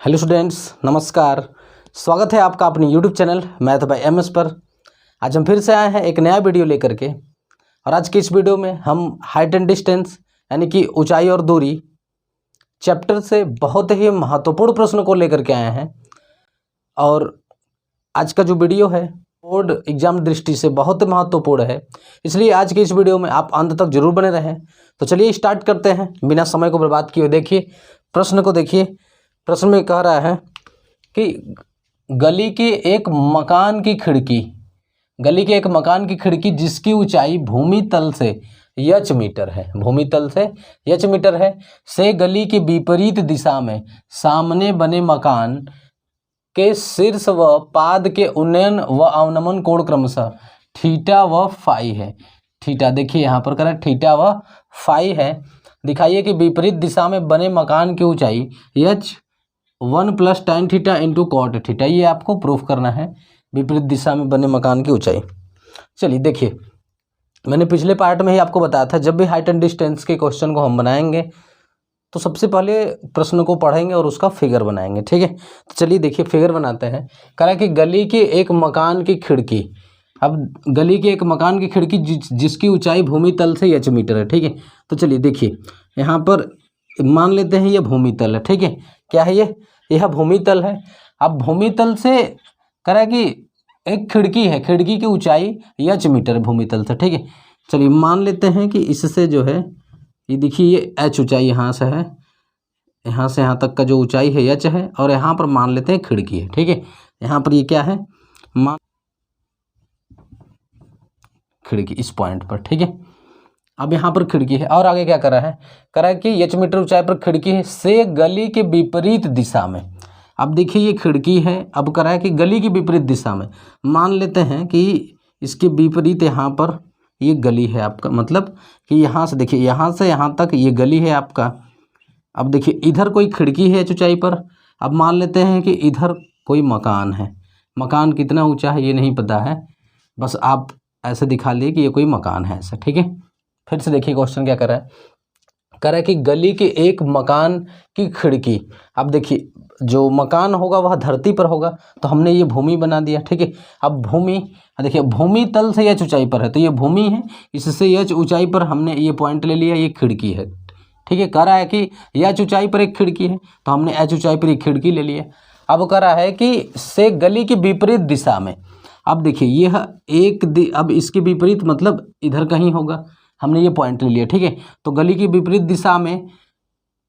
Hello students, नमस्कार। स्वागत है आपका अपनी YouTube channel math bye MS पर। आज हम फिर से आए हैं एक नया वीडियो लेकर के। और आज की इस वीडियो में हम हाइट एंड डिस्टेंस यानी कि ऊंचाई और दूरी चैप्टर से बहुत ही महत्वपूर्ण प्रश्न को लेकर के आए हैं। और आज का जो वीडियो है बोर्ड एग्जाम दृष्टि से बहुत महत्वपूर्ण है, इसलिए आज की इस वीडियो में आप अंत तक जरूर बने रहें। तो चलिए स्टार्ट करते हैं बिना समय को बर्बाद किए। देखिए प्रश्न को, देखिए प्रश्न में कह रहा है कि गली के एक मकान की खिड़की जिसकी ऊंचाई भूमि तल से h मीटर है, से गली के विपरीत दिशा में सामने बने मकान के शीर्ष व पाद के उन्नयन व अवनमन कोण क्रमशः थीटा व फाई है। थीटा देखिए यहाँ पर करें, थीटा व फाई है। दिखाइए कि विपरीत दिशा में बने मकान की ऊंचाई h1 + tan theta × cot theta, ये आपको प्रूफ करना है विपरीत दिशा में बने मकान की ऊंचाई। चलिए देखिए, मैंने पिछले पार्ट में ही आपको बताया था जब भी हाइट एंड डिस्टेंस के क्वेश्चन को हम बनाएंगे तो सबसे पहले प्रश्न को पढ़ेंगे और उसका फिगर बनाएंगे, ठीक है। तो चलिए देखिए फिगर बनाते हैं। कह रहा है कि गली के एक मकान की खिड़की, अब गली के एक मकान की खिड़की जिसकी ऊंचाई भूमि तल से h मीटर है, ठीक है। तो चलिए देखिए यहाँ पर मान लेते हैं ये भूमि तल है, ठीक है। क्या है ये? यह भूमि तल है। अब भूमि तल से कह रहा है कि एक खिड़की है, खिड़की की ऊंचाई h मीटर भूमि तल से, ठीक है। चलिए मान लेते हैं कि इससे जो है ये देखिए ये h ऊंचाई यहाँ से है, यहाँ से यहाँ तक का जो ऊंचाई है h है, और यहाँ पर मान लेते हैं खिड़की है, ठीक है। यहाँ पर ये क्या है, मान खिड़की इस पॉइंट पर, ठीक है। अब यहाँ पर खिड़की है और आगे क्या कर रहा है, कह रहा है कि h मीटर ऊंचाई पर खिड़की है से गली के विपरीत दिशा में। अब देखिए ये खिड़की है, अब कह रहा है कि गली की विपरीत दिशा में, मान लेते हैं कि इसके विपरीत यहाँ पर ये गली है आपका, मतलब कि यहाँ से देखिए यहाँ से यहाँ तक ये गली है आपका। अब देखिए इधर कोई खिड़की है h ऊंचाई पर। अब मान लेते हैं कि इधर कोई मकान है, मकान कितना ऊंचा है ये नहीं पता है, बस आप ऐसे दिखा लिए कि ये कोई मकान है ऐसा, ठीक है। फिर से देखिए क्वेश्चन क्या कर रहा है, कह रहा है कि गली के एक मकान की खिड़की। अब देखिए जो मकान होगा वह धरती पर होगा, तो हमने ये भूमि बना दिया, ठीक है। अब भूमि देखिए भूमि तल से h ऊंचाई पर है, तो ये भूमि है, इससे h ऊंचाई पर हमने ये पॉइंट ले लिया, ये खिड़की है, ठीक है। कह रहा है कि h ऊंचाई पर एक खिड़की है, तो हमने h ऊंचाई पर एक खिड़की ले लिया। अब कह रहा है कि से गली के विपरीत दिशा में, अब देखिए यह अब इसके विपरीत मतलब इधर कहीं होगा, हमने ये पॉइंट ले लिया, ठीक है। तो गली की विपरीत दिशा में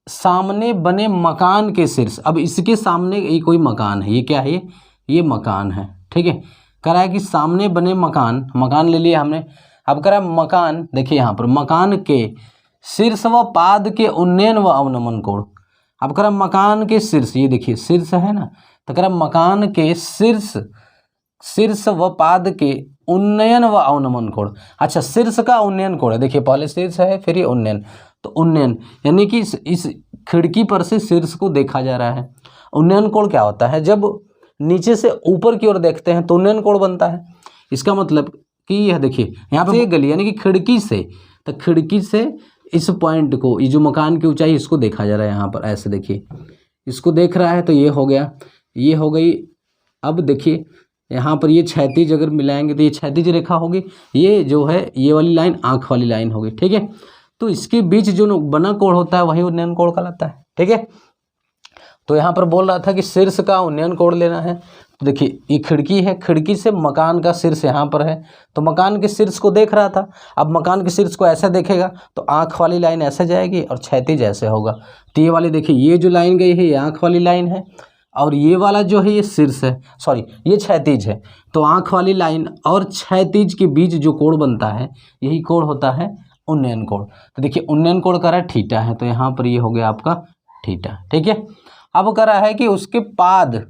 सामने बने मकान के शीर्ष, अब इसके सामने ये कोई मकान है, ये क्या है, ये मकान है, ठीक है। कह रहा है कि सामने बने मकान ले लिया हमने। अब कह रहा है मकान, देखिए यहाँ पर मकान के शीर्ष व पाद के उन्नयन व अवनमन कोण। अब कह रहा है मकान के शीर्ष, ये देखिए शीर्ष है ना, तो कह रहा है मकान के शीर्ष व पाद के उन्नयन व अवनमन कोण। अच्छा, शीर्ष का उन्नयन कोण है, देखिए पहले शीर्ष है फिर ये उन्नयन, तो उन्नयन यानी कि इस खिड़की पर से शीर्ष को देखा जा रहा है। उन्नयन कोण क्या होता है, जब नीचे से ऊपर की ओर देखते हैं तो उन्नयन कोण बनता है। इसका मतलब कि यह देखिए यहाँ पे गली यानी कि खिड़की से, तो खिड़की से इस पॉइंट को, ये जो मकान की ऊंचाई इसको देखा जा रहा है, यहाँ पर ऐसे देखिए इसको देख रहा है, तो ये हो गया, ये हो गई। अब देखिए यहाँ पर ये क्षैतिज अगर मिलाएंगे तो ये क्षैतिज रेखा होगी, ये जो है ये वाली लाइन आँख वाली लाइन होगी, ठीक है। तो इसके बीच जो बना कोण होता है वही उन्नयन कोण कहलाता है, ठीक है। तो यहाँ पर बोल रहा था कि शीर्ष का उन्नयन कोण लेना है। तो देखिए ये खिड़की है, खिड़की से मकान का शीर्ष यहाँ पर है, तो मकान के शीर्ष को देख रहा था। अब मकान के शीर्ष को ऐसे देखेगा तो आँख वाली लाइन ऐसे जाएगी और क्षैतिज ऐसे होगा। तो ये वाली देखिए ये जो लाइन गई है ये आँख वाली लाइन है, और ये वाला जो है ये शीर्ष है, सॉरी ये क्षैतिज है। तो आँख वाली लाइन और क्षैतिज के बीच जो कोण बनता है यही कोण होता है उन्नयन कोण। तो देखिए उन्नयन कोण कह रहा है थीटा है, तो यहाँ पर ये हो गया आपका थीटा, ठीक है। अब कह रहा है कि उसके पाद,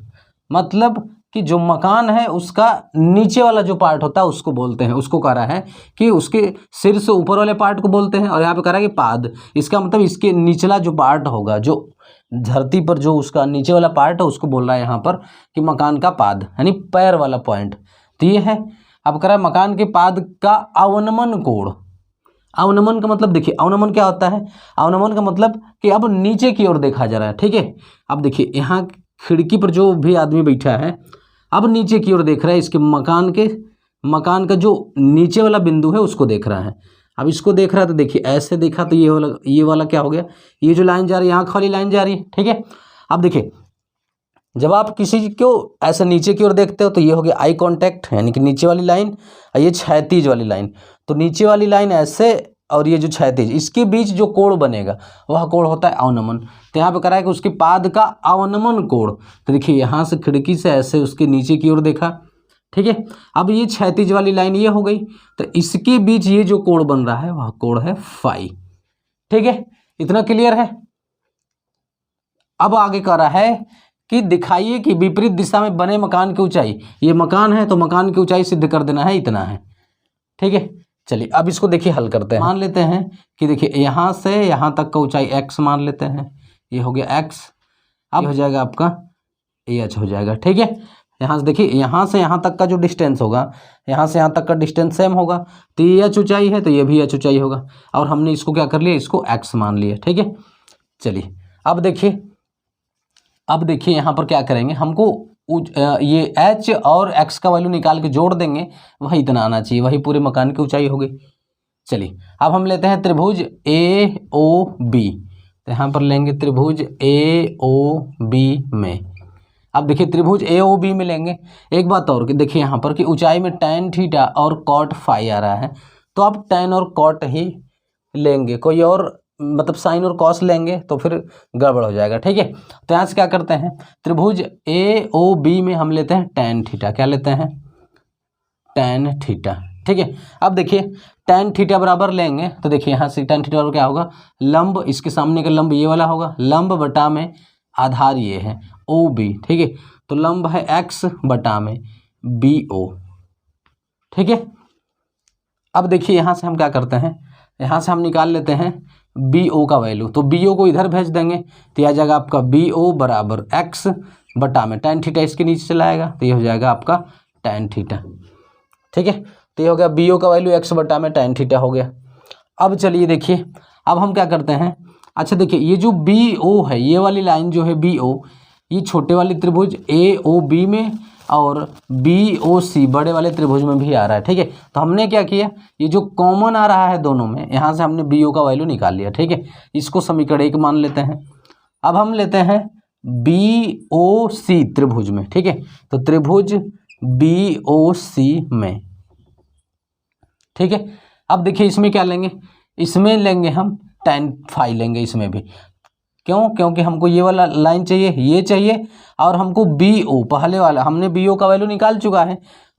मतलब कि जो मकान है उसका नीचे वाला जो पार्ट होता है उसको बोलते हैं, उसको कह रहा है कि उसके सिर से ऊपर वाले पार्ट को बोलते हैं, और यहाँ पे कह रहा है कि पाद, इसका मतलब इसके निचला जो पार्ट होगा, जो धरती पर जो उसका नीचे वाला पार्ट है उसको बोल रहा है यहाँ पर कि मकान का पाद यानी पैर वाला पॉइंट, तो ये है। अब कह रहा है मकान के पाद का अवनमन कोण। अवनमन का मतलब देखिए अवनमन क्या होता है, अवनमन का मतलब कि अब नीचे की ओर देखा जा रहा है, ठीक है। अब देखिए यहाँ खिड़की पर जो भी आदमी बैठा है अब नीचे की ओर देख रहा है, इसके मकान का जो नीचे वाला बिंदु है उसको देख रहा है। अब इसको देख रहा है तो देखिए ऐसे देखा तो ये वाला क्या हो गया, ये जो लाइन जा रही है आँख वाली लाइन जा रही है, ठीक है। अब देखिए जब आप किसी को ऐसे नीचे की ओर देखते हो तो ये हो गया आई कांटेक्ट, यानी कि नीचे वाली लाइन, और ये क्षैतिज वाली लाइन। तो नीचे वाली लाइन ऐसे और ये जो क्षैतिज, इसके बीच जो कोण बनेगा वह कोण होता है अवनमन। तो यहाँ पे करा है कि उसके पाद का अवनमन कोण। तो देखिए यहाँ से खिड़की से ऐसे उसके नीचे की ओर देखा, ठीक है। अब ये क्षैतिज वाली लाइन ये हो गई, तो इसके बीच ये जो कोण बन रहा है वह कोण है फाई, ठीक है। इतना क्लियर है। अब आगे कह रहा है कि दिखाइए कि विपरीत दिशा में बने मकान की ऊंचाई, ये मकान है तो मकान की ऊंचाई सिद्ध कर देना है, इतना है, ठीक है। चलिए अब इसको देखिए हल करते हैं। मान लेते हैं कि देखिए यहाँ से यहाँ तक का ऊंचाई x मान लेते हैं, ये हो गया x। अब हो जाएगा आपका AH हो जाएगा, ठीक है। यहाँ से देखिए यहाँ से यहाँ तक का जो डिस्टेंस होगा, यहाँ से यहाँ तक का डिस्टेंस सेम होगा, तो ये h ऊंचाई है तो ये भी h ऊंचाई होगा, और हमने इसको क्या कर लिया, इसको x मान लिया, ठीक है। चलिए अब देखिए यहाँ पर क्या करेंगे, हमको ये h और x का वैल्यू निकाल के जोड़ देंगे, वही इतना आना चाहिए, वही पूरे मकान की ऊंचाई हो गई। चलिए अब हम लेते हैं त्रिभुज AOB, तो यहाँ पर लेंगे त्रिभुज AOB में। अब देखिए त्रिभुज AOB में लेंगे, एक बात और कि देखिए यहाँ पर कि ऊंचाई में tan थीटा और cot फाई आ रहा है, तो आप tan और cot ही लेंगे, कोई और मतलब साइन और कॉस लेंगे तो फिर गड़बड़ हो जाएगा, ठीक है। तो यहाँ से क्या करते हैं, त्रिभुज AOB में हम लेते हैं tan थीटा, क्या लेते हैं, tan थीटा, ठीक है। अब देखिए tan थीटा बराबर लेंगे तो देखिए यहाँ से tan थीटा बराबर क्या होगा, लंब, इसके सामने का लंब ये वाला होगा, लंब बटा में आधार ये है OB, ठीक है। तो लंब है x बटा में BO, ठीक है। अब देखिए यहाँ से हम क्या करते हैं, यहाँ से हम निकाल लेते हैं BO का वैल्यू, तो BO को इधर भेज देंगे तो यह आ जाएगा आपका BO बराबर x बटा में tan थीटा इसके नीचे चला आएगा, तो ये हो जाएगा आपका tan थीटा, ठीक है। तो ये हो गया BO का वैल्यू x बटा में tan थीटा हो गया। अब चलिए देखिए अब हम क्या करते हैं, अच्छा देखिए ये जो BO है, ये वाली लाइन जो है BO, ये छोटे वाले त्रिभुज AOB में और BOC बड़े वाले त्रिभुज में भी आ रहा है, ठीक है। तो हमने क्या किया, ये जो कॉमन आ रहा है दोनों में, यहाँ से हमने BO का वैल्यू निकाल लिया, ठीक है। इसको समीकरण 1 मान लेते हैं। अब हम लेते हैं BOC त्रिभुज में, ठीक है। तो त्रिभुज BOC में, ठीक है। अब देखिए इसमें क्या लेंगे, इसमें लेंगे हम tan फाई लेंगे, इसमें भी क्यों, क्योंकि हमको ये वाला लाइन चाहिए, ये चाहिए, और हमको BO पहले वाला हमने BO का वैल्यू निकाल चुका है,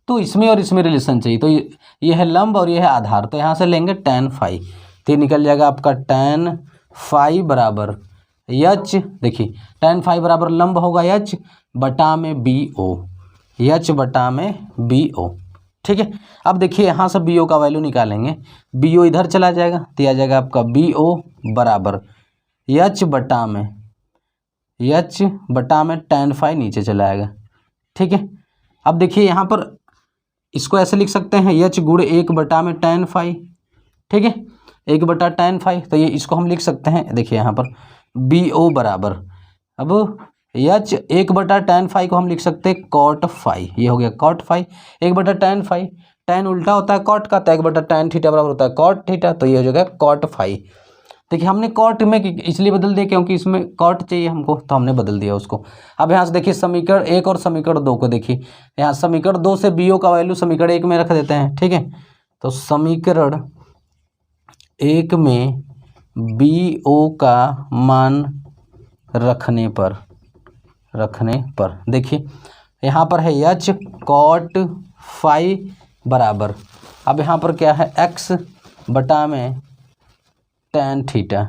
तो इसमें और इसमें रिलेशन चाहिए। तो ये है लंब और ये है आधार, तो यहाँ से लेंगे tan फाई, तो निकल जाएगा आपका tan फाई बराबर H, देखिए tan फाई बराबर लंब होगा H बटा में BO, H बटा में BO, ठीक है। अब देखिए यहाँ से BO का वैल्यू निकालेंगे, BO इधर चला जाएगा तो आ जाएगा आपका BO बराबर H बटा में tan फाई नीचे चला आएगा, ठीक है। अब देखिए यहाँ पर इसको ऐसे लिख सकते हैं H गुणे 1 बटा में tan फाई, ठीक है, 1 बटा tan फाई, तो ये इसको हम लिख सकते हैं, देखिए यहाँ पर BO बराबर, अब H 1 बटा tan फाई को हम लिख सकते हैं cot फाई, ये हो गया cot फाई, 1 बटा tan फाई, tan उल्टा होता है cot का, तो 1 बटा tan थीटा बराबर होता है cot थीटा, तो ये हो जाएगा cot फाई। देखिए हमने कॉट में इसलिए बदल दिया क्योंकि इसमें कॉट चाहिए हमको, तो हमने बदल दिया उसको। अब यहाँ से देखिए समीकरण 1 और समीकरण 2 को देखिए, यहाँ समीकरण 2 से BO का वैल्यू समीकरण 1 में रख देते हैं, ठीक है। तो समीकरण 1 में BO का मान रखने पर देखिए यहाँ पर है H cot फाई बराबर, अब यहाँ पर क्या है x बटा में tan थीटा,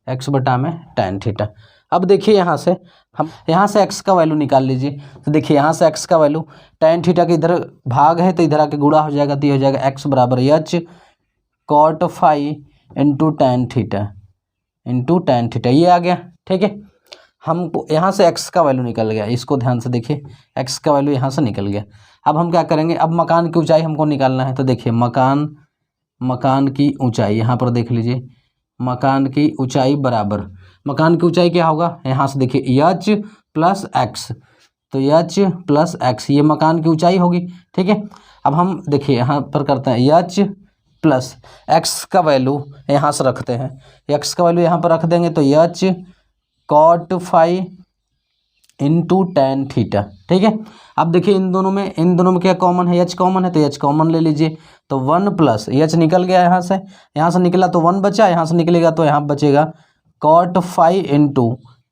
x बटा में tan थीटा। अब देखिए यहाँ से हम x का वैल्यू निकाल लीजिए, तो देखिए यहाँ से x का वैल्यू tan थीटा के इधर भाग है तो इधर आके गुणा हो जाएगा, तो ये हो जाएगा x बराबर H cot phi into tan theta, ये आ गया, ठीक है। हमको यहाँ से x का वैल्यू निकल गया, इसको ध्यान से देखिए x का वैल्यू यहाँ से निकल गया। अब हम क्या करेंगे, अब मकान की ऊंचाई हमको निकालना है, तो देखिए मकान की ऊंचाई यहाँ पर देख लीजिए, मकान की ऊंचाई बराबर, मकान की ऊंचाई क्या होगा, यहाँ से देखिए H प्लस एक्स, तो एच प्लस एक्स ये मकान की ऊंचाई होगी। ठीक है, अब हम देखिए यहाँ पर करते हैं एच प्लस एक्स का वैल्यू यहाँ से रखते हैं, एक्स का वैल्यू यहाँ पर रख देंगे तो H cot phi into tan theta. ठीक है, अब देखिए इन दोनों में क्या कॉमन है, एच कॉमन है तो एच कॉमन ले लीजिए, तो 1 प्लस एच निकल गया यहाँ से निकला तो 1 बचा, यहाँ से निकलेगा तो यहाँ बचेगा cot phi into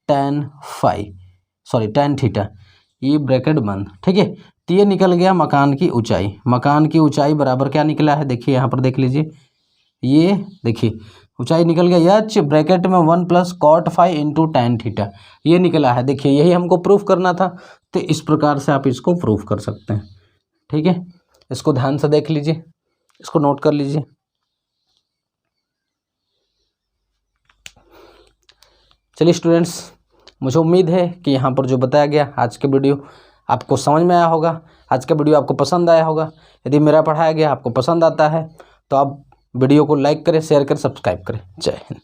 tan theta, ये ब्रैकेट बंद। ठीक है, तो ये निकल गया मकान की ऊंचाई बराबर क्या निकला है, देखिए यहाँ पर देख लीजिए, ये देखिए ऊंचाई निकल गया एच ब्रैकेट में 1 plus cot phi into tan theta, ये निकला है। देखिए यही हमको प्रूफ करना था, तो इस प्रकार से आप इसको प्रूफ कर सकते हैं। ठीक है, इसको ध्यान से देख लीजिए, इसको नोट कर लीजिए। चलिए स्टूडेंट्स, मुझे उम्मीद है कि यहाँ पर जो बताया गया आज के वीडियो आपको समझ में आया होगा, आज का वीडियो आपको पसंद आया होगा। यदि मेरा पढ़ाया गया आपको पसंद आता है तो आप वीडियो को लाइक करें, शेयर करें, सब्सक्राइब करें। जय हिंद।